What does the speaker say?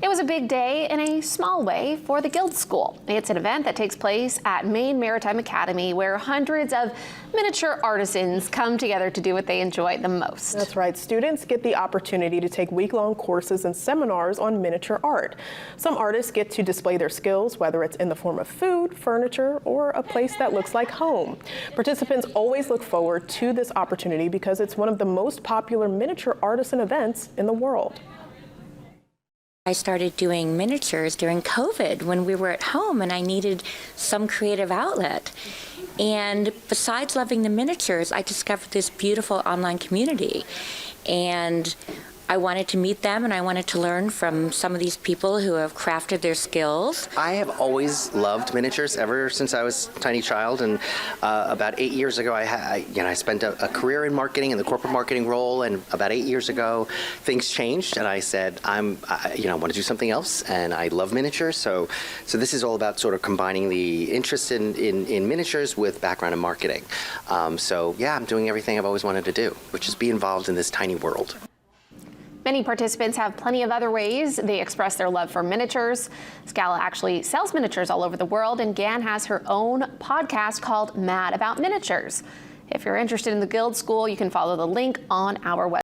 It was a big day in a small way for the Guild School. It's an event that takes place at Maine Maritime Academy where hundreds of miniature artisans come together to do what they enjoy the most. That's right. Students get the opportunity to take week-long courses and seminars on miniature art. Some artists get to display their skills, whether it's in the form of food, furniture, or a place that looks like home. Participants always look forward to this opportunity because it's one of the most popular miniature artisan events in the world. I started doing miniatures during COVID when we were at home and I needed some creative outlet. And besides loving the miniatures, I discovered this beautiful online community. And I wanted to meet them and I wanted to learn from some of these people who have crafted their skills. I have always loved miniatures ever since I was a tiny child, and about 8 years ago I spent a career in marketing, in the corporate marketing role, and about 8 years ago things changed and I said I want to do something else, and I love miniatures, so this is all about sort of combining the interest in miniatures with background in marketing. So yeah, I'm doing everything I've always wanted to do, which is be involved in this tiny world. Many participants have plenty of other ways they express their love for miniatures. Scala actually sells miniatures all over the world, and Gan has her own podcast called Mad About Miniatures. If you're interested in the Guild School, you can follow the link on our website.